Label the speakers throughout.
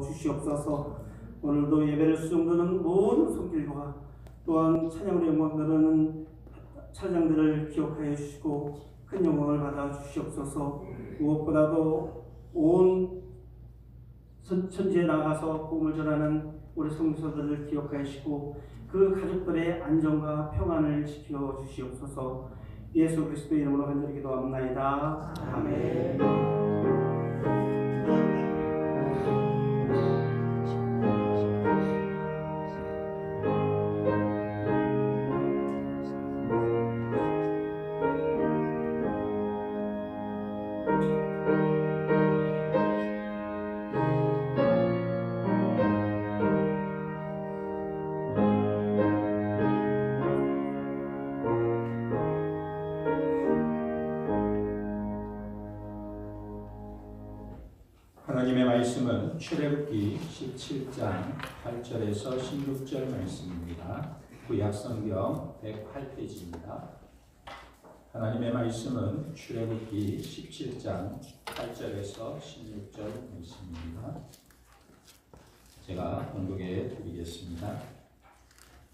Speaker 1: 주시옵소서. 오늘도 예배를 수종드는 모든 손길과 또한 찬양으로 영광 드리는 찬양들을 기억하여 주시고 큰 영광을 받아 주시옵소서. 무엇보다도 온 천지에 나가서 복음을 전하는 우리 성도들을 기억하여 주시고 그 가족들의 안전과 평안을 지켜 주시옵소서. 예수 그리스도의 이름으로 간절히 기도합나이다. 아멘.
Speaker 2: 하나님의 말씀은 출애굽기 17장 8절에서 16절 말씀입니다. 구약성경 108페이지입니다. 하나님의 말씀은 출애굽기 17장 8절에서 16절 말씀입니다. 제가 봉독해 드리겠습니다.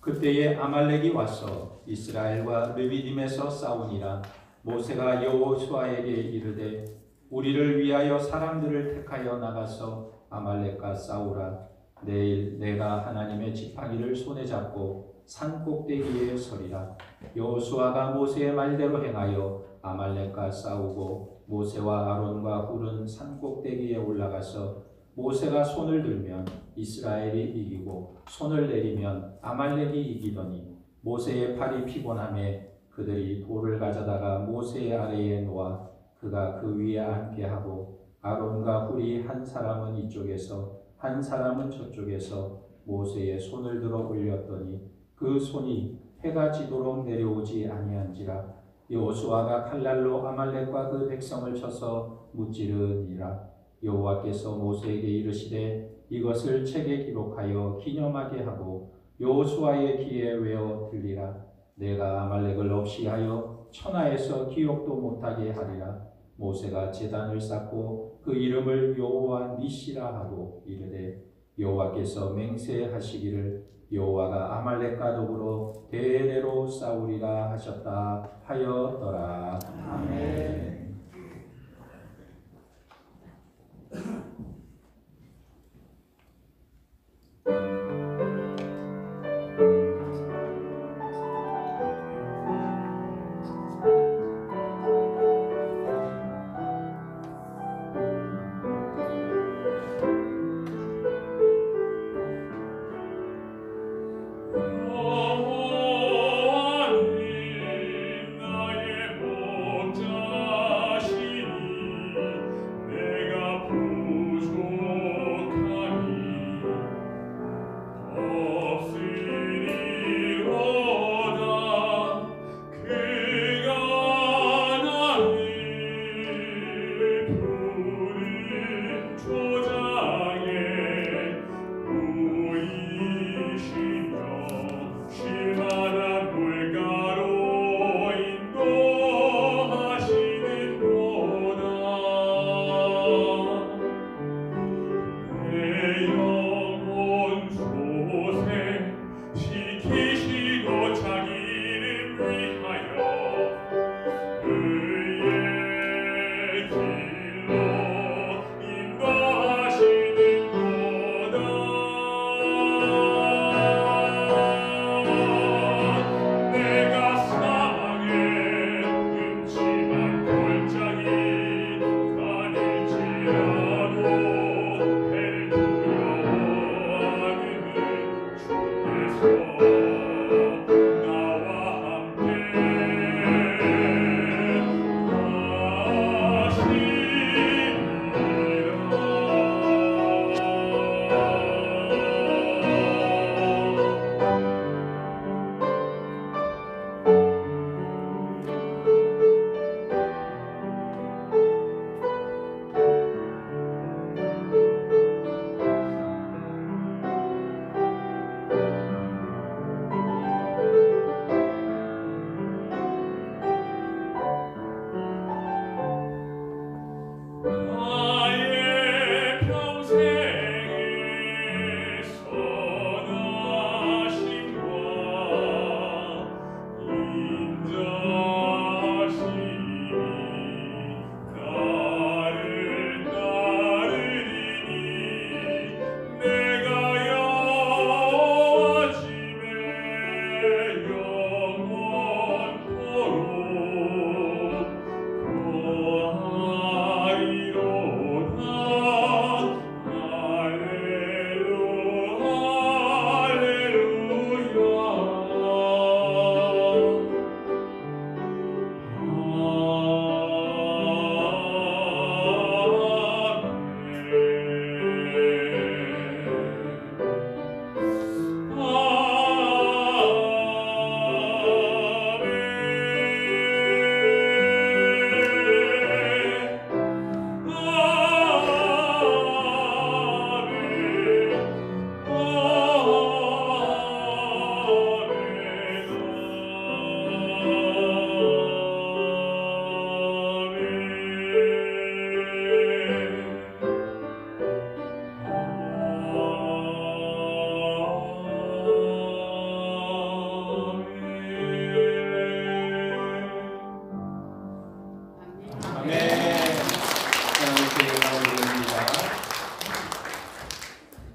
Speaker 2: 그때에 아말렉이 와서 이스라엘과 르비딤에서 싸우니라. 모세가 여호수아에게 이르되 우리를 위하여 사람들을 택하여 나가서 아말렉과 싸우라. 내일 내가 하나님의 지팡이를 손에 잡고 산 꼭대기에 서리라. 여호수아가 모세의 말대로 행하여 아말렉과 싸우고 모세와 아론과 훌은 산 꼭대기에 올라가서 모세가 손을 들면 이스라엘이 이기고 손을 내리면 아말렉이 이기더니 모세의 팔이 피곤하매 그들이 돌을 가져다가 모세의 아래에 놓아 그가 그 위에 앉게 하고 아론과 훌이 한 사람은 이쪽에서 한 사람은 저쪽에서 모세의 손을 들어 올렸더니 그 손이 해가 지도록 내려오지 아니한지라. 여호수아가 칼날로 아말렉과 그 백성을 쳐서 무찌르니라. 여호와께서 모세에게 이르시되 이것을 책에 기록하여 기념하게 하고 여호수아의 귀에 외어 들리라. 내가 아말렉을 없이 하여 천하에서 기억도 못하게 하리라. 모세가 제단을 쌓고 그 이름을 여호와 니시라 하고 이르되 여호와께서 맹세하시기를 여호와가 아말렉과 더불어 대대로 싸우리라 하셨다 하였더라. 아멘.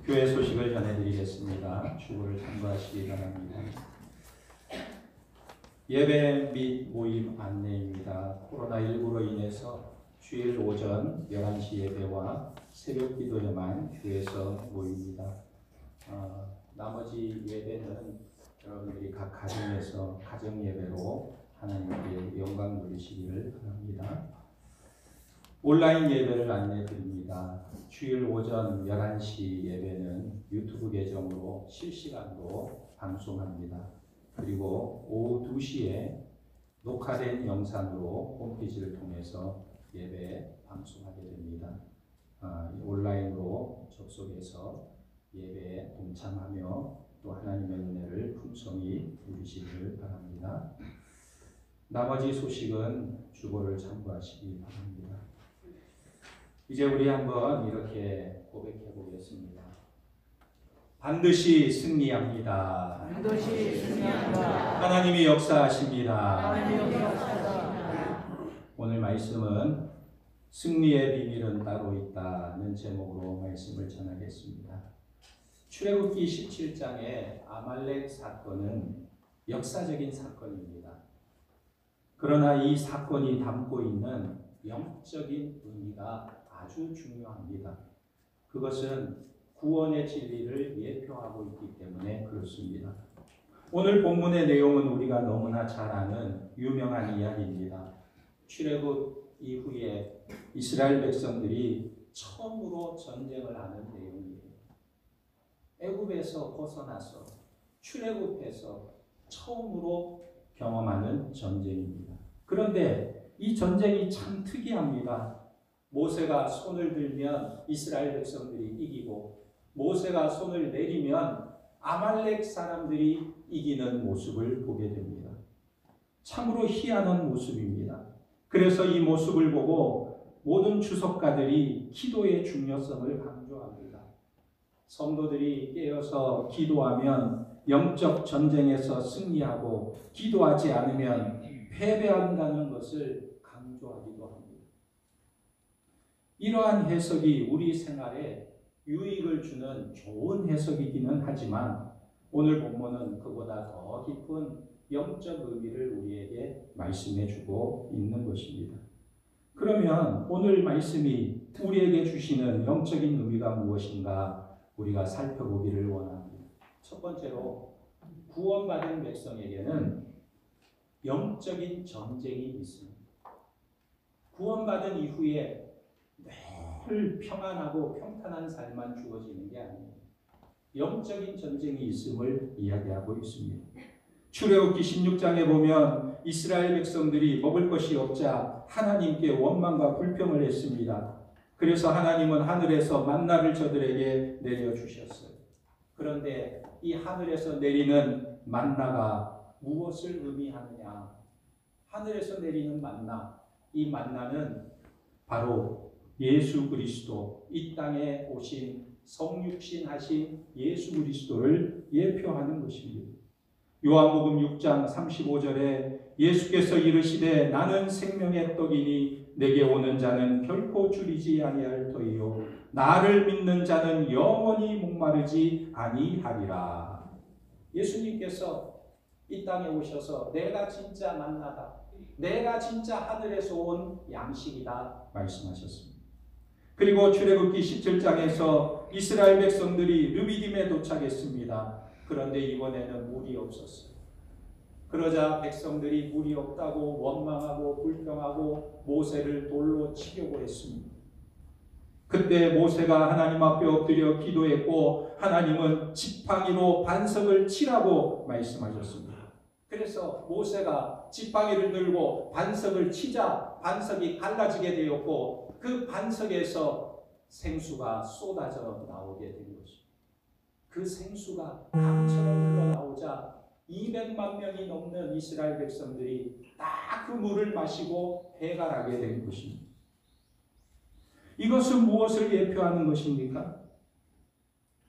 Speaker 2: 교회 소식을 전해드리겠습니다. 주보를 참고하시기 바랍니다. 예배 및 모임 안내입니다. 코로나19로 인해서 주일 오전 11시 예배와 새벽 기도에만 교회에서 모입니다. 나머지 예배는 여러분들이 각 가정에서 가정 예배로 하나님께 영광 돌리시기를 바랍니다. 온라인 예배를 안내드립니다. 주일 오전 11시 예배는 유튜브 계정으로 실시간으로 방송합니다. 그리고 오후 2시에 녹화된 영상으로 홈페이지를 통해서 예배 방송하게 됩니다. 온라인으로 접속해서 예배에 동참하며 또 하나님의 은혜를 풍성히 누리시기를 바랍니다. 나머지 소식은 주보를 참고하시기 바랍니다. 이제 우리 한번 이렇게 고백해 보겠습니다. 반드시 승리합니다.
Speaker 3: 반드시 승리한다.
Speaker 2: 하나님이 역사하십니다.
Speaker 3: 하나님이 역사하십니다.
Speaker 2: 오늘 말씀은 승리의 비밀은 따로 있다는 제목으로 말씀을 전하겠습니다. 출애굽기 17장의 아말렉 사건은 역사적인 사건입니다. 그러나 이 사건이 담고 있는 영적인 의미가 아주 중요합니다. 그것은 구원의 진리를 예표하고 있기 때문에 그렇습니다. 오늘 본문의 내용은 우리가 너무나 잘 아는 유명한 이야기입니다. 출애굽 이후에 이스라엘 백성들이 처음으로 전쟁을 하는 내용이에요. 애굽에서 벗어나서 출애굽해서 처음으로 경험하는 전쟁입니다. 그런데 이 전쟁이 참 특이합니다. 모세가 손을 들면 이스라엘 백성들이 이기고 모세가 손을 내리면 아말렉 사람들이 이기는 모습을 보게 됩니다. 참으로 희한한 모습입니다. 그래서 이 모습을 보고 모든 주석가들이 기도의 중요성을 강조합니다. 성도들이 깨어서 기도하면 영적 전쟁에서 승리하고 기도하지 않으면 패배한다는 것을 강조하기도 합니다. 이러한 해석이 우리 생활에 유익을 주는 좋은 해석이기는 하지만 오늘 본문은 그보다 더 깊은 영적 의미를 우리에게 말씀해 주고 있는 것입니다. 그러면 오늘 말씀이 우리에게 주시는 영적인 의미가 무엇인가 우리가 살펴보기를 원합니다. 첫 번째로 구원받은 백성에게는 영적인 전쟁이 있습니다. 구원받은 이후에 늘 평안하고 평탄한 삶만 주어지는 게 아니에요. 영적인 전쟁이 있음을 이야기하고 있습니다. 출애굽기 16장에 보면 이스라엘 백성들이 먹을 것이 없자 하나님께 원망과 불평을 했습니다. 그래서 하나님은 하늘에서 만나를 저들에게 내려주셨어요. 그런데 이 하늘에서 내리는 만나가 무엇을 의미하느냐? 하늘에서 내리는 만나, 이 만나는 바로 예수 그리스도, 이 땅에 오신 성육신 하신 예수 그리스도를 예표하는 것입니다. 요한복음 6장 35절에 예수께서 이르시되 나는 생명의 떡이니 내게 오는 자는 결코 줄이지 아니할 터이요 나를 믿는 자는 영원히 목마르지 아니하리라. 예수님께서 이 땅에 오셔서 내가 진짜 만나다, 내가 진짜 하늘에서 온 양식이다 말씀하셨습니다. 그리고 출애굽기 17장에서 이스라엘 백성들이 르비딤에 도착했습니다. 그런데 이번에는 물이 없었어요. 그러자 백성들이 물이 없다고 원망하고 불평하고 모세를 돌로 치려고 했습니다. 그때 모세가 하나님 앞에 엎드려 기도했고 하나님은 지팡이로 반석을 치라고 말씀하셨습니다. 그래서 모세가 지팡이를 들고 반석을 치자 반석이 갈라지게 되었고 그 반석에서 생수가 쏟아져 나오게 된 것입니다. 그 생수가 강처럼 흘러나오자 200만 명이 넘는 이스라엘 백성들이 다 그 물을 마시고 해갈하게 된 것입니다. 이것은 무엇을 예표하는 것입니까?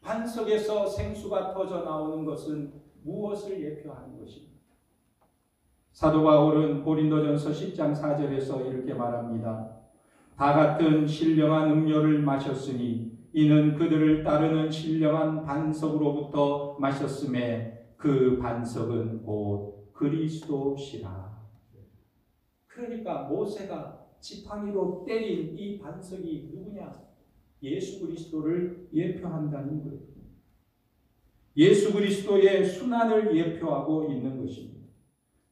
Speaker 2: 반석에서 생수가 터져 나오는 것은 무엇을 예표하는 것입니까? 사도 바울은 고린도전서 10장 4절에서 이렇게 말합니다. 다 같은 신령한 음료를 마셨으니 이는 그들을 따르는 신령한 반석으로부터 마셨음에 그 반석은 곧 그리스도시라. 그러니까 모세가 지팡이로 때린 이 반석이 누구냐? 예수 그리스도를 예표한다는 거예요. 예수 그리스도의 순환을 예표하고 있는 것입니다.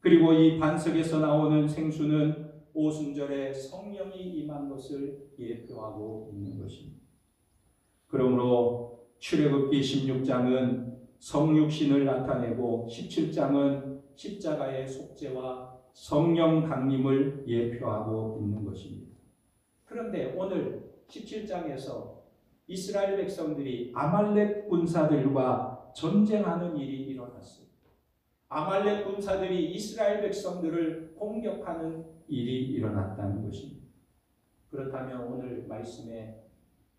Speaker 2: 그리고 이 반석에서 나오는 생수는 오순절에 성령이 임한 것을 예표하고 있는 것입니다. 그러므로 출애굽기 16장은 성육신을 나타내고 17장은 십자가의 속죄와 성령 강림을 예표하고 있는 것입니다. 그런데 오늘 17장에서 이스라엘 백성들이 아말렉 군사들과 전쟁하는 일이 일어났어요. 아말렉 군사들이 이스라엘 백성들을 공격하는 일이 일어났다는 것입니다. 그렇다면 오늘 말씀에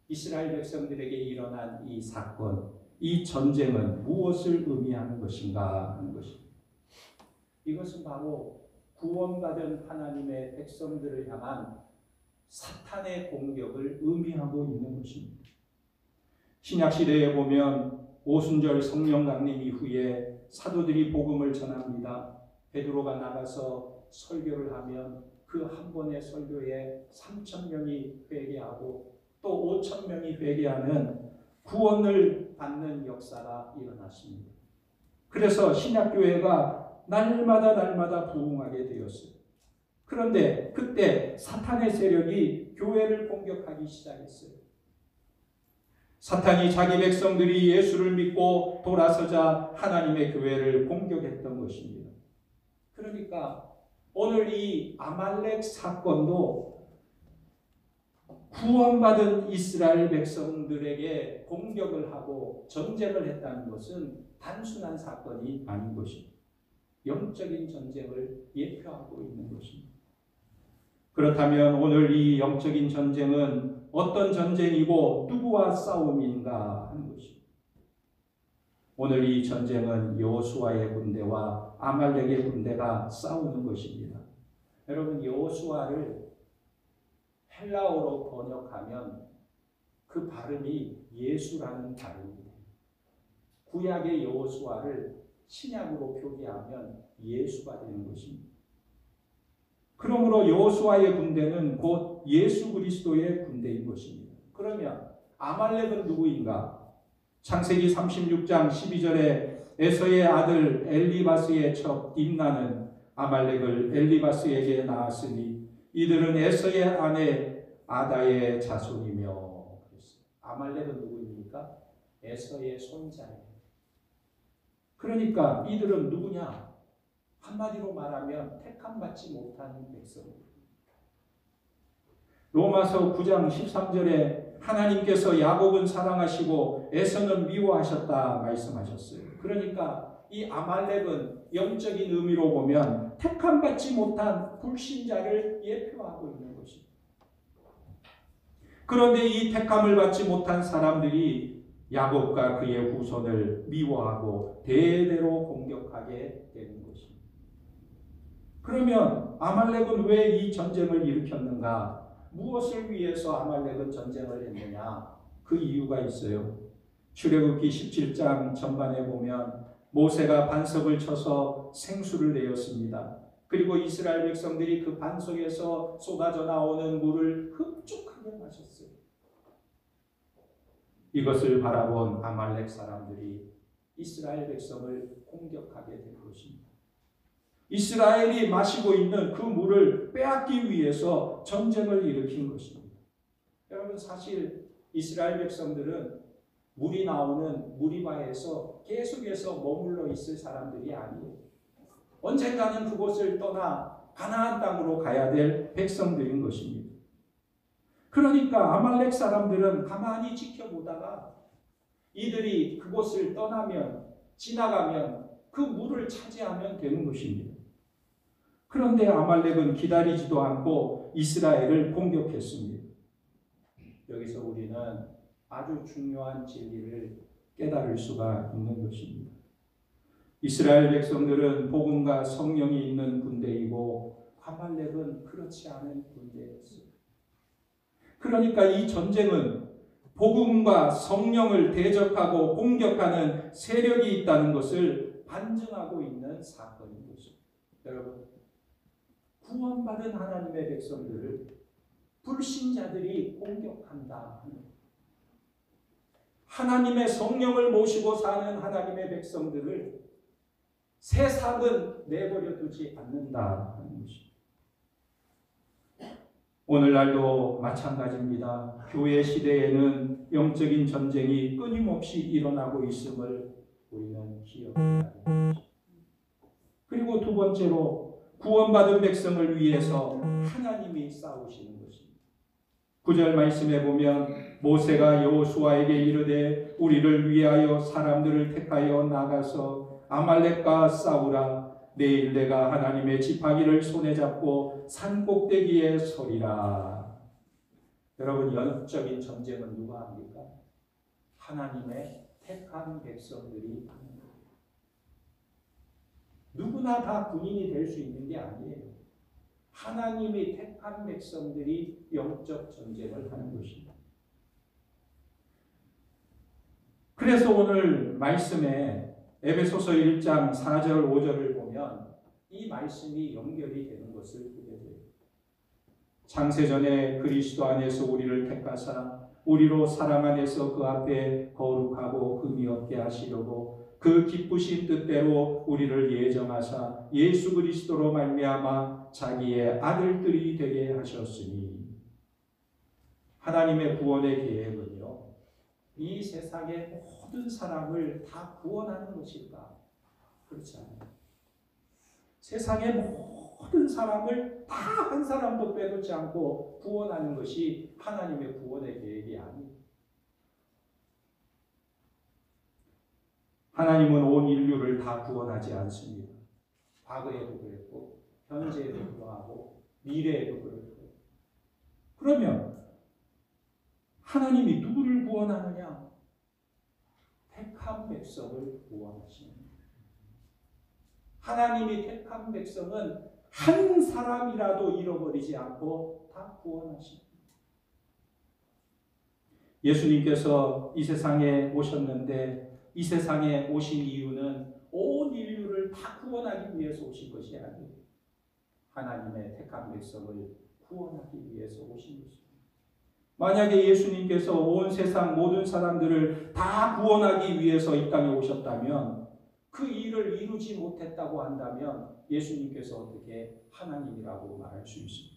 Speaker 2: 이스라엘 백성들에게 일어난 이 사건, 이 전쟁은 무엇을 의미하는 것인가 하는 것입니다. 이것은 바로 구원받은 하나님의 백성들을 향한 사탄의 공격을 의미하고 있는 것입니다. 신약시대에 보면 오순절 성령 강림 이후에 사도들이 복음을 전합니다. 베드로가 나가서 설교를 하면 그 한 번의 설교에 3,000명이 회개하고 또 5,000명이 회개하는 구원을 받는 역사가 일어났습니다. 그래서 신약교회가 날마다 부흥하게 되었어요. 그런데 그때 사탄의 세력이 교회를 공격하기 시작했어요. 사탄이 자기 백성들이 예수를 믿고 돌아서자 하나님의 교회를 공격했던 것입니다. 그러니까 오늘 이 아말렉 사건도 구원받은 이스라엘 백성들에게 공격을 하고 전쟁을 했다는 것은 단순한 사건이 아닌 것입니다. 영적인 전쟁을 예표하고 있는 것입니다. 그렇다면 오늘 이 영적인 전쟁은 어떤 전쟁이고 누구와 싸움인가 하는 것입니다. 오늘 이 전쟁은 여호수아의 군대와 아말렉의 군대가 싸우는 것입니다. 여러분, 여호수아를 헬라어로 번역하면 그 발음이 예수라는 발음입니다. 구약의 여호수아를 신약으로 표기하면 예수가 되는 것입니다. 그러므로 여호수아의 군대는 곧 예수 그리스도의 군대인 것입니다. 그러면 아말렉은 누구인가? 창세기 36장 12절에 에서의 아들 엘리바스의 첩 딥나는 아말렉을 엘리바스에게 낳았으니 이들은 에서의 아내 아다의 자손이며. 아말렉은 누구입니까? 에서의 손자예요. 그러니까 이들은 누구냐? 한마디로 말하면 택함받지 못한 백성입니다. 로마서 9장 13절에 하나님께서 야곱은 사랑하시고 에서는 미워하셨다 말씀하셨어요. 그러니까 이 아말렉은 영적인 의미로 보면 택함받지 못한 불신자를 예표하고 있는 것입니다. 그런데 이 택함을 받지 못한 사람들이 야곱과 그의 후손을 미워하고 대대로 공격하게 되는 것입니다. 그러면 아말렉은 왜 이 전쟁을 일으켰는가? 무엇을 위해서 아말렉은 전쟁을 했느냐? 그 이유가 있어요. 출애굽기 17장 전반에 보면 모세가 반석을 쳐서 생수를 내었습니다. 그리고 이스라엘 백성들이 그 반석에서 쏟아져 나오는 물을 흡족하게 마셨어요. 이것을 바라본 아말렉 사람들이 이스라엘 백성을 공격하게 된 것입니다. 이스라엘이 마시고 있는 그 물을 빼앗기 위해서 전쟁을 일으킨 것입니다. 여러분, 사실 이스라엘 백성들은 물이 나오는 무리바에서 계속해서 머물러 있을 사람들이 아니에요. 언젠가는 그곳을 떠나 가나안 땅으로 가야 될 백성들인 것입니다. 그러니까 아말렉 사람들은 가만히 지켜보다가 이들이 그곳을 떠나면, 지나가면 그 물을 차지하면 되는 것입니다. 그런데 아말렉은 기다리지도 않고 이스라엘을 공격했습니다. 여기서 우리는 아주 중요한 진리를 깨달을 수가 있는 것입니다. 이스라엘 백성들은 복음과 성령이 있는 군대이고 아말렉은 그렇지 않은 군대였어요. 그러니까 이 전쟁은 복음과 성령을 대적하고 공격하는 세력이 있다는 것을 반증하고 있는 사건인 것입니다. 여러분, 구원받은 하나님의 백성들을 불신자들이 공격한다. 하나님의 성령을 모시고 사는 하나님의 백성들을 세상은 내버려 두지 않는다 하는 것입니다. 오늘날도 마찬가지입니다. 교회 시대에는 영적인 전쟁이 끊임없이 일어나고 있음을 우리는 기억해야 합니다. 그리고 두 번째로 구원받은 백성을 위해서 하나님이 싸우시는 것입니다. 9절 말씀에 보면 모세가 여호수아에게 이르되 우리를 위하여 사람들을 택하여 나가서 아말렉과 싸우라. 내일 내가 하나님의 지팡이를 손에 잡고 산 꼭대기에 서리라. 여러분, 영적인 전쟁은 누가 합니까? 하나님의 택한 백성들이 하는 거예요. 누구나 다 군인이 될 수 있는 게 아니에요. 하나님이 택한 백성들이 영적 전쟁을 하는 것입니다. 그래서 오늘 말씀에 에베소서 1장 4절 5절을 보면 이 말씀이 연결이 되는 것을 보게 돼요. 창세전에 그리스도 안에서 우리를 택하사 우리로 사랑 안에서 그 앞에 거룩하고 흠이 없게 하시려고 그 기쁘신 뜻대로 우리를 예정하사 예수 그리스도로 말미암아 자기의 아들들이 되게 하셨으니. 하나님의 구원의 계획은요, 이 세상의 모든 사람을 다 구원하는 것일까? 그렇지 않아요. 세상의 모든 사람을 다 한 사람도 빼놓지 않고 구원하는 것이 하나님의 구원의 계획이 아니에요. 하나님은 온 인류를 다 구원하지 않습니다. 과거에도 그랬고 현재에도 그러하고 미래에도 그렇고. 그러면 하나님이 누구를 구원하느냐? 택한 백성을 구원하십니다. 하나님이 택한 백성은 한 사람이라도 잃어버리지 않고 다 구원하십니다. 예수님께서 이 세상에 오셨는데 이 세상에 오신 이유는 온 인류를 다 구원하기 위해서 오신 것이 아니에요. 하나님의 택한 백성을 구원하기 위해서 오신 것입니다. 만약에 예수님께서 온 세상 모든 사람들을 다 구원하기 위해서 이 땅에 오셨다면, 그 일을 이루지 못했다고 한다면 예수님께서 어떻게 하나님이라고 말할 수 있습니까?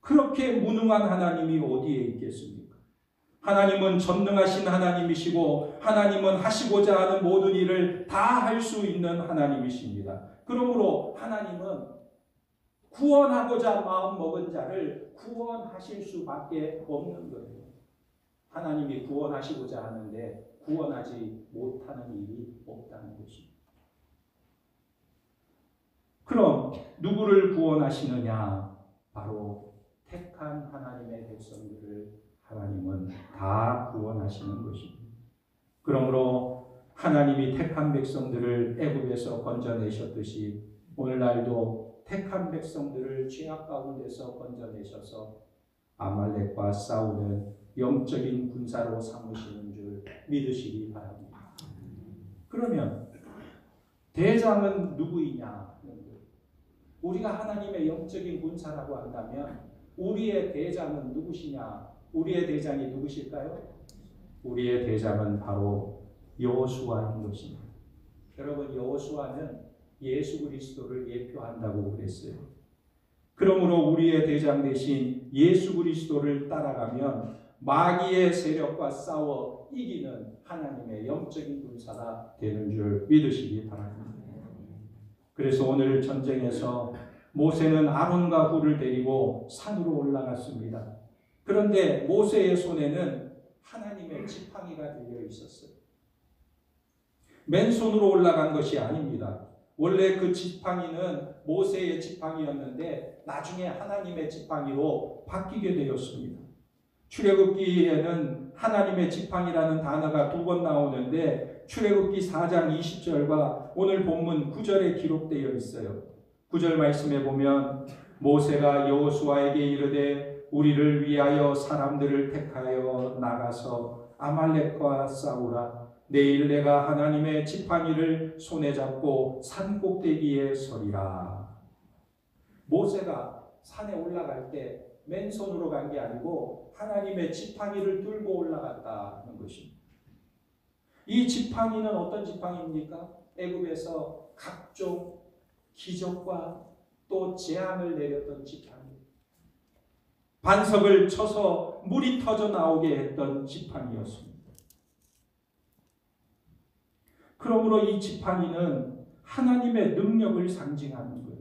Speaker 2: 그렇게 무능한 하나님이 어디에 있겠습니까? 하나님은 전능하신 하나님이시고 하나님은 하시고자 하는 모든 일을 다 할 수 있는 하나님이십니다. 그러므로 하나님은 구원하고자 마음먹은 자를 구원하실 수밖에 없는 거예요. 하나님이 구원하시고자 하는데 구원하지 못하는 일이 없다는 것입니다. 그럼 누구를 구원하시느냐? 바로 택한 하나님의 백성들을 하나님은 다 구원하시는 것입니다. 그러므로 하나님이 택한 백성들을 애굽에서 건져내셨듯이 오늘날도 택한 백성들을 죄악 가운데서 건져내셔서 아말렉과 싸우는 영적인 군사로 삼으시는 줄 믿으시기 바랍니다. 그러면 대장은 누구이냐? 우리가 하나님의 영적인 군사라고 한다면 우리의 대장은 누구시냐? 우리의 대장이 누구실까요? 우리의 대장은 바로 여호수아인 것입니다. 여러분, 여호수아는 예수 그리스도를 예표한다고 그랬어요. 그러므로 우리의 대장 대신 예수 그리스도를 따라가면 마귀의 세력과 싸워 이기는 하나님의 영적인 군사가 되는 줄 믿으시기 바랍니다. 그래서 오늘 전쟁에서 모세는 아론과 훌을 데리고 산으로 올라갔습니다. 그런데 모세의 손에는 하나님의 지팡이가 들려 있었어요. 맨손으로 올라간 것이 아닙니다. 원래 그 지팡이는 모세의 지팡이였는데 나중에 하나님의 지팡이로 바뀌게 되었습니다. 출애굽기에는 하나님의 지팡이라는 단어가 2번 나오는데 출애굽기 4장 20절과 오늘 본문 9절에 기록되어 있어요. 9절 말씀에 보면 모세가 여호수아에게 이르되 우리를 위하여 사람들을 택하여 나가서 아말렉과 싸우라. 내일 내가 하나님의 지팡이를 손에 잡고 산 꼭대기에 서리라. 모세가 산에 올라갈 때 맨손으로 간 게 아니고 하나님의 지팡이를 들고 올라갔다는 것입니다. 이 지팡이는 어떤 지팡이입니까? 애굽에서 각종 기적과 또 재앙을 내렸던 지팡이, 반석을 쳐서 물이 터져 나오게 했던 지팡이였습니다. 그러므로 이 지팡이는 하나님의 능력을 상징하는 거예요.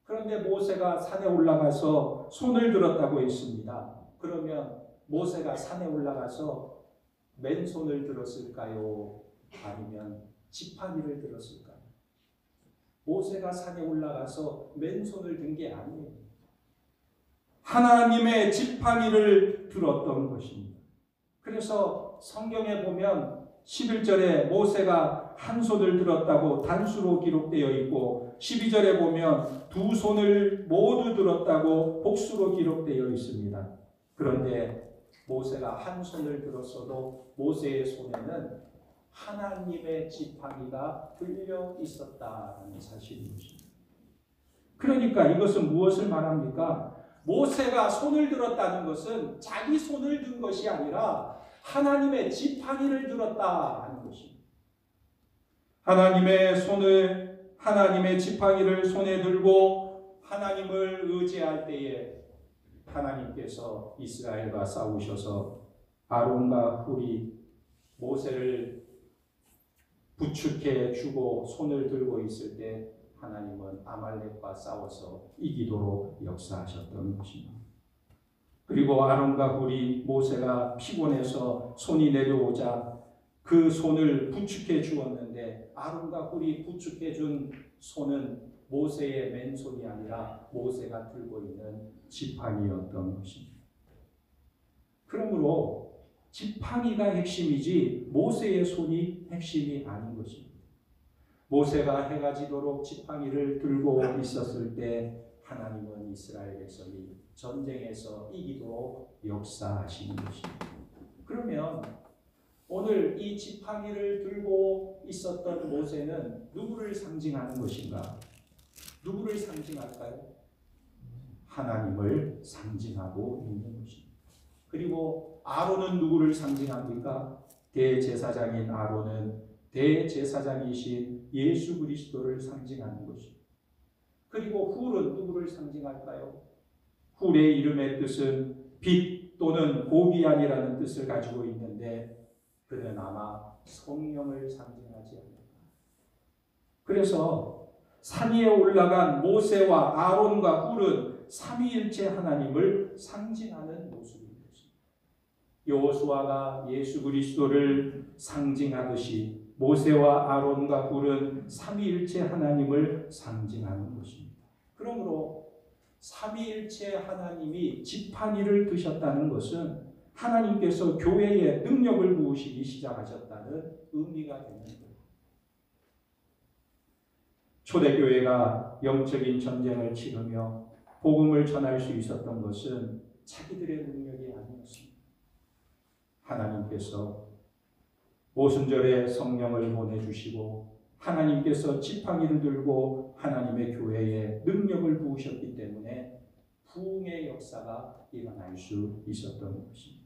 Speaker 2: 그런데 모세가 산에 올라가서 손을 들었다고 했습니다. 그러면 모세가 산에 올라가서 맨손을 들었을까요? 아니면 지팡이를 들었을까요? 모세가 산에 올라가서 맨손을 든 게 아니에요. 하나님의 지팡이를 들었던 것입니다. 그래서 성경에 보면 11절에 모세가 한 손을 들었다고 단수로 기록되어 있고 12절에 보면 두 손을 모두 들었다고 복수로 기록되어 있습니다. 그런데 모세가 한 손을 들었어도 모세의 손에는 하나님의 지팡이가 들려 있었다는 사실입니다. 그러니까 이것은 무엇을 말합니까? 모세가 손을 들었다는 것은 자기 손을 든 것이 아니라 하나님의 지팡이를 들었다 하는 것입니다. 하나님의 지팡이를 손에 들고 하나님을 의지할 때에 하나님께서 이스라엘과 싸우셔서 아론과 훌이 모세를 부축해 주고 손을 들고 있을 때 하나님은 아말렉과 싸워서 이기도록 역사하셨던 것입니다. 그리고 아론과 훌이 모세가 피곤해서 손이 내려오자 그 손을 부축해 주었는데 아론과 훌이 부축해 준 손은 모세의 맨손이 아니라 모세가 들고 있는 지팡이였던 것입니다. 그러므로 지팡이가 핵심이지 모세의 손이 핵심이 아닌 것입니다. 모세가 해가 지도록 지팡이를 들고 있었을 때 하나님은 이스라엘 백성이 전쟁에서 이기도록 역사하시는 것입니다. 그러면 오늘 이 지팡이를 들고 있었던 모세는 누구를 상징하는 것인가? 누구를 상징할까요? 하나님을 상징하고 있는 것입니다. 그리고 아론은 누구를 상징합니까? 대제사장인 아론은 대제사장이신 예수 그리스도를 상징하는 것입니다. 그리고 훌은 누구를 상징할까요? 훌의 이름의 뜻은 빛 또는 고귀한이라는 뜻을 가지고 있는데 그는 아마 성령을 상징하지 않을까. 그래서 산 위에 올라간 모세와 아론과 훌은 삼위일체 하나님을 상징하는 모습인 것입니다. 여호수아가 예수 그리스도를 상징하듯이 모세와 아론과 훌은 삼위일체 하나님을 상징하는 것입니다. 그러므로 삼위일체 하나님이 지팡이를 드셨다는 것은 하나님께서 교회에 능력을 부으시기 시작하셨다는 의미가 되는 거예요. 초대교회가 영적인 전쟁을 치르며 복음을 전할 수 있었던 것은 자기들의 능력이 아니었습니다. 하나님께서 오순절에 성령을 보내주시고 하나님께서 지팡이를 들고 하나님의 교회에 능력을 부으셨기 때문에 부흥의 역사가 일어날 수 있었던 것입니다.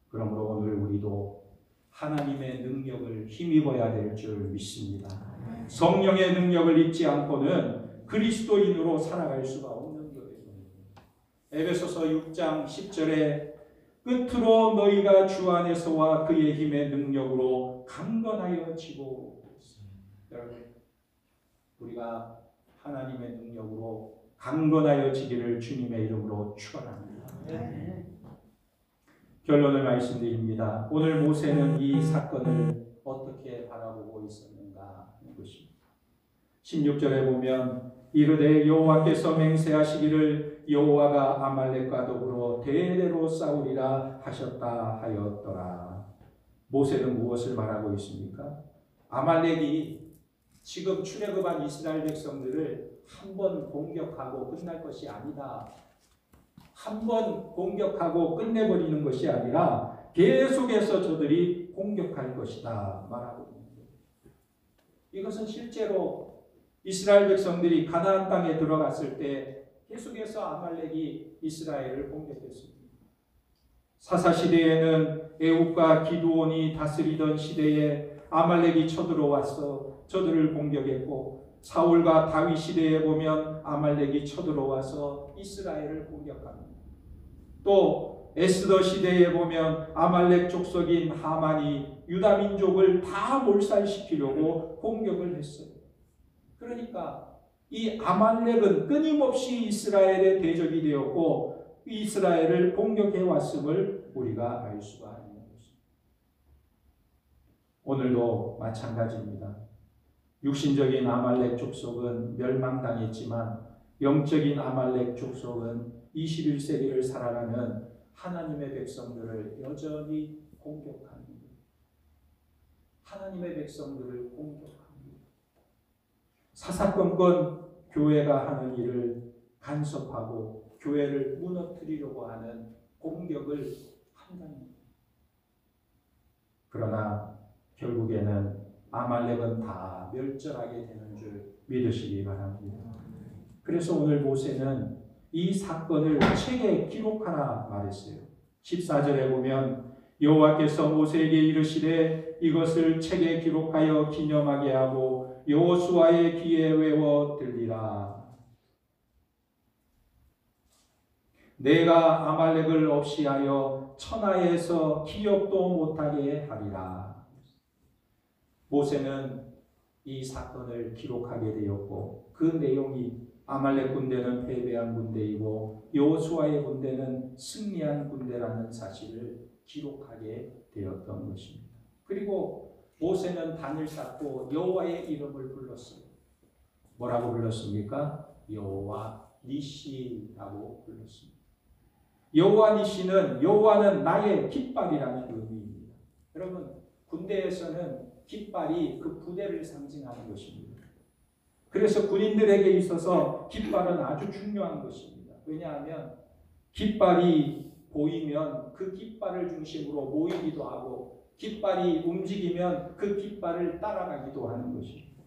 Speaker 2: 그러므로 오늘 우리도 하나님의 능력을 힘입어야 될 줄 믿습니다. 성령의 능력을 잊지 않고는 그리스도인으로 살아갈 수가 없는 거예요. 에베소서 6장 10절에 끝으로 너희가 주 안에서와 그의 힘의 능력으로 강건하여 지고 있습니다. 여러분, 우리가 하나님의 능력으로 강건하여 지기를 주님의 이름으로 축원합니다. 결론을 말씀드립니다. 오늘 모세는 이 사건을 어떻게 바라보고 있었는가 하는 것입니다. 16절에 보면 이르되 여호와께서 맹세하시기를 여호와가 아말렉과 더불어 대대로 싸우리라 하셨다 하였더라. 모세는 무엇을 말하고 있습니까? 아말렉이 지금 출애굽한 이스라엘 백성들을 한 번 공격하고 끝날 것이 아니다. 한번 공격하고 끝내버리는 것이 아니라 계속해서 저들이 공격할 것이다 말하고 있는 거예요. 이것은 실제로 이스라엘 백성들이 가나안 땅에 들어갔을 때 계속해서 아말렉이 이스라엘을 공격했습니다. 사사시대에는 에훗과 기드온이 다스리던 시대에 아말렉이 쳐들어와서 저들을 공격했고, 사울과 다윗 시대에 보면 아말렉이 쳐들어와서 이스라엘을 공격합니다. 또 에스더 시대에 보면 아말렉 족속인 하만이 유다 민족을 다 몰살시키려고 공격을 했어요. 그러니까 이 아말렉은 끊임없이 이스라엘의 대적이 되었고 이스라엘을 공격해 왔음을 우리가 알 수가 있는 것입니다. 오늘도 마찬가지입니다. 육신적인 아말렉 족속은 멸망당했지만 영적인 아말렉 족속은 21세기를 살아가는 하나님의 백성들을 여전히 공격합니다. 하나님의 백성들을 공격합니다. 사사건건 교회가 하는 일을 간섭하고 교회를 무너뜨리려고 하는 공격을 한다는 거예요. 그러나 결국에는 아말렉은 다 멸절하게 되는 줄 믿으시기 바랍니다. 그래서 오늘 모세는 이 사건을 책에 기록하라 말했어요. 14절에 보면 여호와께서 모세에게 이르시되 이것을 책에 기록하여 기념하게 하고 여호수아의 귀에 외워 들리라. 내가 아말렉을 없이 하여 천하에서 기억도 못하게 하리라. 모세는 이 사건을 기록하게 되었고 그 내용이 아말렉 군대는 패배한 군대이고 여호수아의 군대는 승리한 군대라는 사실을 기록하게 되었던 것입니다. 그리고 모세는 단을 쌓고 여호와의 이름을 불렀어요. 뭐라고 불렀습니까? 여호와 니시라고 불렀습니다. 여호와 니시는 여호와는 나의 깃발이라는 의미입니다. 여러분, 군대에서는 깃발이 그 부대를 상징하는 것입니다. 그래서 군인들에게 있어서 깃발은 아주 중요한 것입니다. 왜냐하면 깃발이 보이면 그 깃발을 중심으로 모이기도 하고 깃발이 움직이면 그 깃발을 따라가기도 하는 것입니다.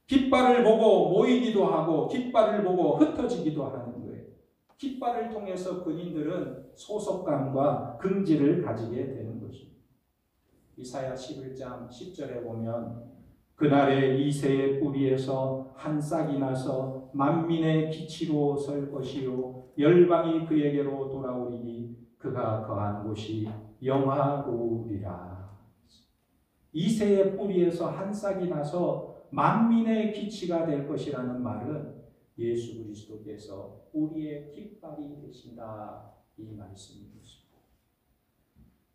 Speaker 2: 깃발을 보고 모이기도 하고 깃발을 보고 흩어지기도 하는 거예요. 깃발을 통해서 군인들은 소속감과 긍지를 가지게 되는 것입니다. 이사야 11장 10절에 보면 그날에 이새의 뿌리에서 한 싹이 나서 만민의 기치로 설 것이요 열방이 그에게로 돌아오리니 그가 거한 곳이 영화로우리라. 이새의 뿌리에서 한 싹이 나서 만민의 기치가 될 것이라는 말은 예수 그리스도께서 우리의 깃발이 되신다 이 말씀입니다.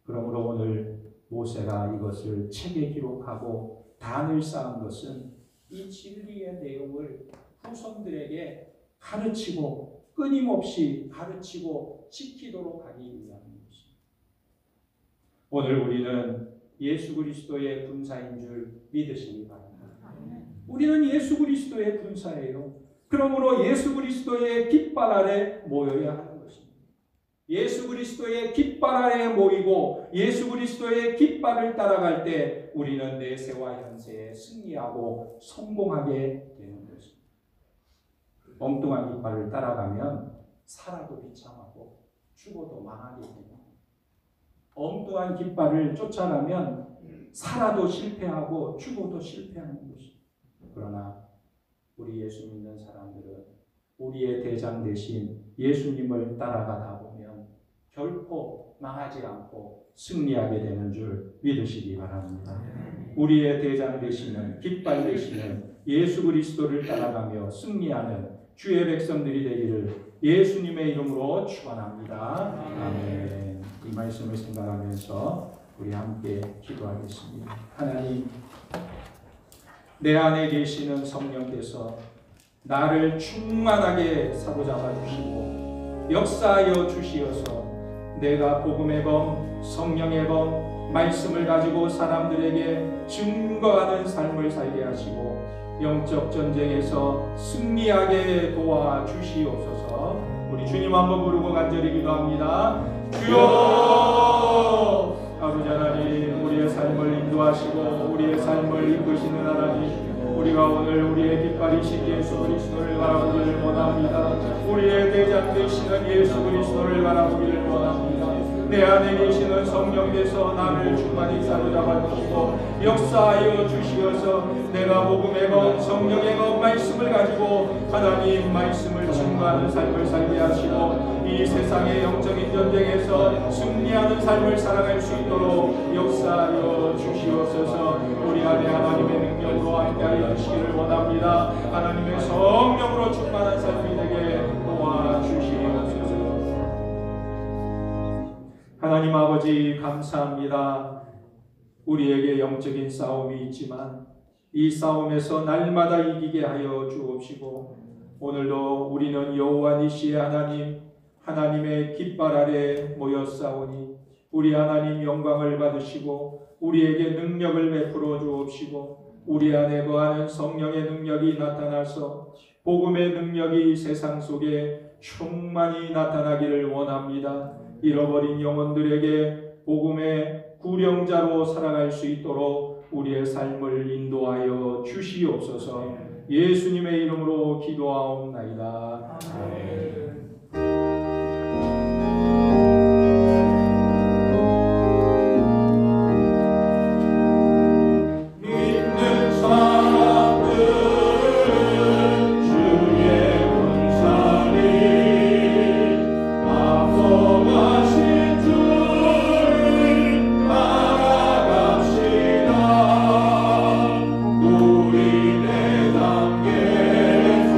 Speaker 2: 그러므로 오늘 모세가 이것을 책에 기록하고 단을 쌓은 것은 이 진리의 내용을 후손들에게 가르치고 끊임없이 가르치고 지키도록 하기 위한 것입니다. 오늘 우리는 예수 그리스도의 군사인 줄 믿으시기 바랍니다. 우리는 예수 그리스도의 군사예요. 그러므로 예수 그리스도의 깃발 아래 모여야 하는 것입니다. 예수 그리스도의 깃발 아래 모이고 예수 그리스도의 깃발을 따라갈 때 우리는 내세와 현세에 승리하고 성공하게 되는 것입니다. 엉뚱한 깃발을 따라가면 살아도 비참하고 죽어도 망하게 됩니다. 엉뚱한 깃발을 쫓아가면 살아도 실패하고 죽어도 실패하는 것입니다. 그러나 우리 예수 믿는 사람들은 우리의 대장 되신 예수님을 따라가다 보면 결코 망하지 않고 승리하게 되는 줄 믿으시기 바랍니다. 우리의 대장 되시는 깃발 되시는 예수 그리스도를 따라가며 승리하는 주의 백성들이 되기를 예수님의 이름으로 축원합니다. 아멘. 이 말씀을 생각하면서 우리 함께 기도하겠습니다. 하나님, 내 안에 계시는 성령께서 나를 충만하게 사로잡아 주시고 역사하여 주시어서 내가 복음의 검, 성령의 검, 말씀을 가지고 사람들에게 증거하는 삶을 살게 하시고 영적 전쟁에서 승리하게 도와 주시옵소서. 우리 주님 한번 부르고 간절히 기도합니다. 주여! 아버지 하나님, 우리의 삶을 인도하시고 우리의 삶을 이끄시는 하나님, 우리가 오늘 우리의 깃발이신 예수 그리스도를 바라보기를 원합니다. 우리의 대장 되시는 예수 그리스도를 바라보기를 원합니다. 내 안에 계시는 성령께서 나를 충만히 사로잡아 주시고 역사하여 주시어서 내가 복음의 것, 성령의 것, 말씀을 가지고 하나님 말씀을 증거하는 삶을 살게 하시고 이 세상의 영적인 전쟁에서 승리하는 삶을 살아갈 수 있도록 역사하여 주시옵소서. 우리 안에 하나님의 능력으로 함께하여 주시기를 원합니다. 하나님의 성령으로 충만한 삶이 되게 도와주시옵소서. 하나님 아버지 감사합니다. 우리에게 영적인 싸움이 있지만 이 싸움에서 날마다 이기게 하여 주옵시고 오늘도 우리는 여호와 니시의 하나님, 하나님의 깃발 아래 모여 싸우니 우리 하나님 영광을 받으시고 우리에게 능력을 베풀어 주옵시고 우리 안에 거하는 성령의 능력이 나타나서 복음의 능력이 세상 속에 충만히 나타나기를 원합니다. 잃어버린 영혼들에게 복음의 구령자로 살아갈 수 있도록 우리의 삶을 인도하여 주시옵소서. 예수님의 이름으로 기도하옵나이다. 아멘.
Speaker 4: 우리 내 담 예수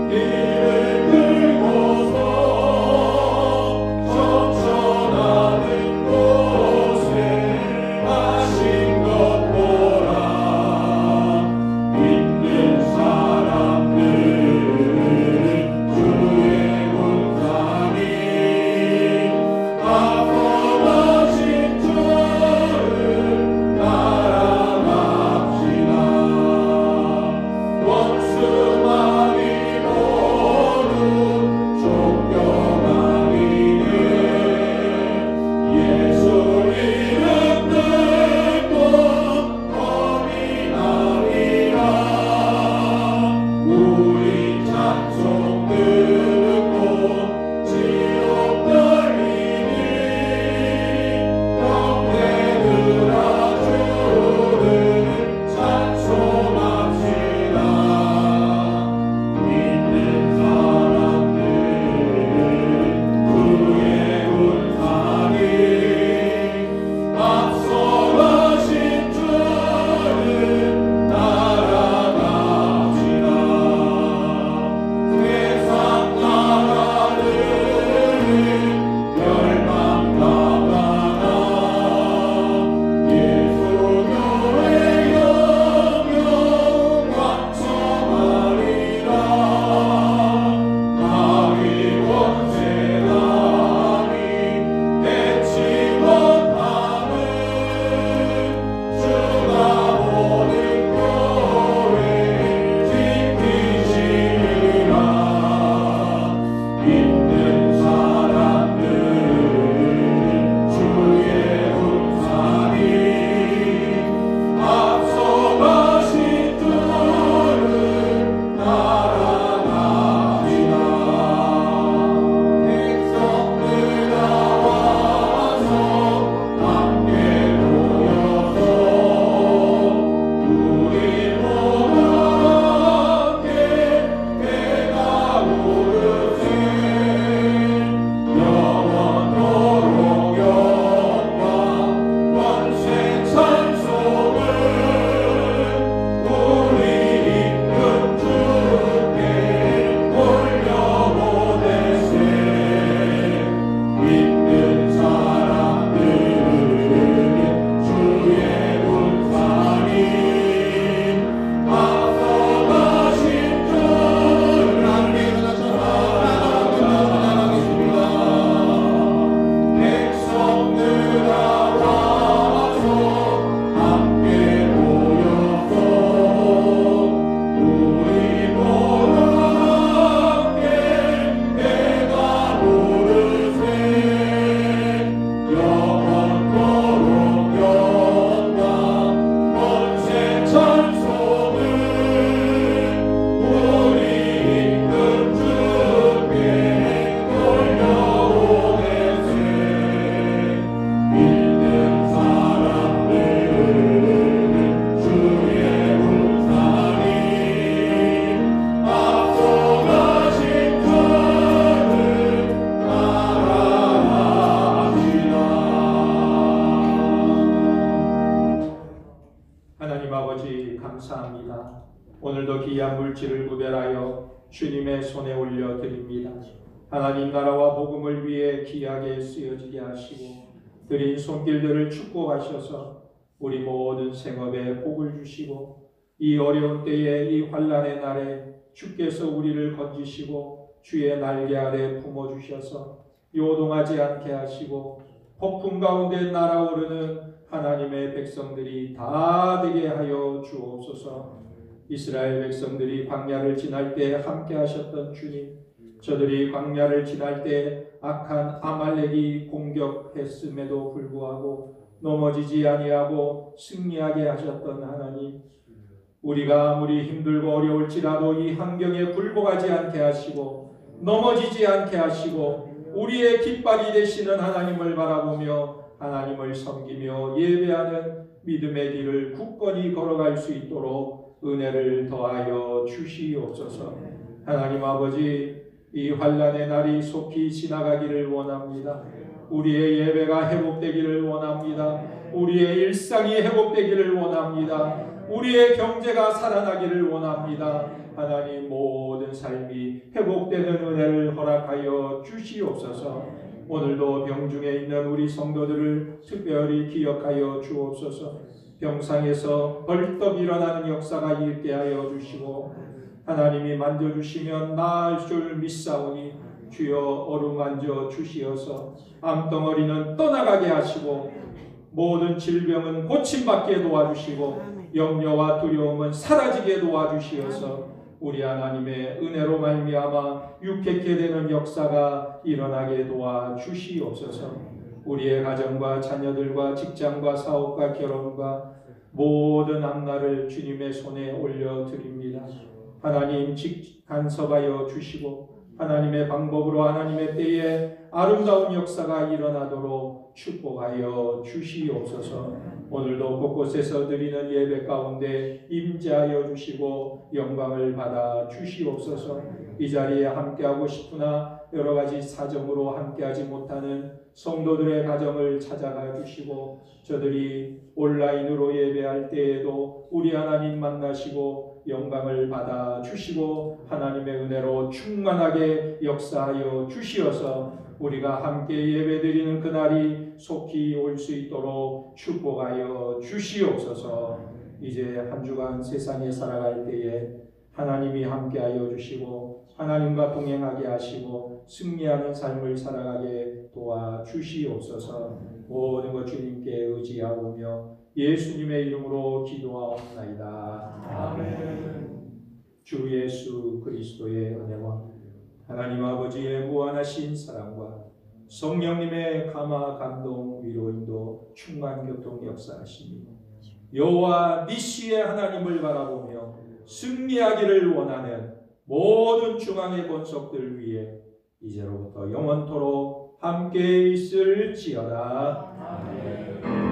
Speaker 4: 이를 들고
Speaker 2: 아버지 감사합니다. 오늘도 귀한 물질을 구별하여 주님의 손에 올려드립니다. 하나님 나라와 복음을 위해 귀하게 쓰여지게 하시고 드린 손길들을 축복하셔서 우리 모든 생업에 복을 주시고 이 어려운 때에 이 환난의 날에 주께서 우리를 건지시고 주의 날개 아래 품어주셔서 요동하지 않게 하시고 폭풍 가운데 날아오르는 하나님의 백성들이 다 되게 하여 주옵소서. 이스라엘 백성들이 광야를 지날 때 함께 하셨던 주님, 저들이 광야를 지날 때 악한 아말렉이 공격했음에도 불구하고 넘어지지 아니하고 승리하게 하셨던 하나님, 우리가 아무리 힘들고 어려울지라도 이 환경에 굴복하지 않게 하시고 넘어지지 않게 하시고 우리의 깃발이 되시는 하나님을 바라보며 하나님을 섬기며 예배하는 믿음의 길을 굳건히 걸어갈 수 있도록 은혜를 더하여 주시옵소서. 하나님 아버지, 이 환난의 날이 속히 지나가기를 원합니다. 우리의 예배가 회복되기를 원합니다. 우리의 일상이 회복되기를 원합니다. 우리의 경제가 살아나기를 원합니다. 하나님, 모든 삶이 회복되는 은혜를 허락하여 주시옵소서. 오늘도 병중에 있는 우리 성도들을 특별히 기억하여 주옵소서. 병상에서 벌떡 일어나는 역사가 있게 하여 주시고 하나님이 만져주시면 나을 줄 믿사오니 주여 어루만져 주시어서 암덩어리는 떠나가게 하시고 모든 질병은 고침받게 도와주시고 염려와 두려움은 사라지게 도와주시어서 우리 하나님의 은혜로 말미암아 유쾌케 되는 역사가 일어나게 도와주시옵소서. 우리의 가정과 자녀들과 직장과 사업과 결혼과 모든 앞날을 주님의 손에 올려드립니다. 하나님 간섭하여 주시고 하나님의 방법으로 하나님의 때에 아름다운 역사가 일어나도록 축복하여 주시옵소서. 오늘도 곳곳에서 드리는 예배 가운데 임재하여 주시고 영광을 받아 주시옵소서. 이 자리에 함께하고 싶으나 여러 가지 사정으로 함께하지 못하는 성도들의 가정을 찾아가 주시고 저들이 온라인으로 예배할 때에도 우리 하나님 만나시고 영광을 받아 주시고 하나님의 은혜로 충만하게 역사하여 주시어서 우리가 함께 예배드리는 그날이 속히 올 수 있도록 축복하여 주시옵소서. 이제 한 주간 세상에 살아갈 때에 하나님이 함께하여 주시고 하나님과 동행하게 하시고 승리하는 삶을 살아가게 도와주시옵소서. 모든 것 주님께 의지하오며 예수님의 이름으로 기도하옵나이다. 아멘. 주 예수 그리스도의 은혜와 하나님 아버지의 무한하신 사랑과 성령님의 감화 감동 위로 인도 충만 교통 역사하시니 여호와 니시의 하나님을 바라보며 승리하기를 원하는 모든 중앙의 권속들 위에 이제로부터 영원토록 함께 있을지어다. 아멘.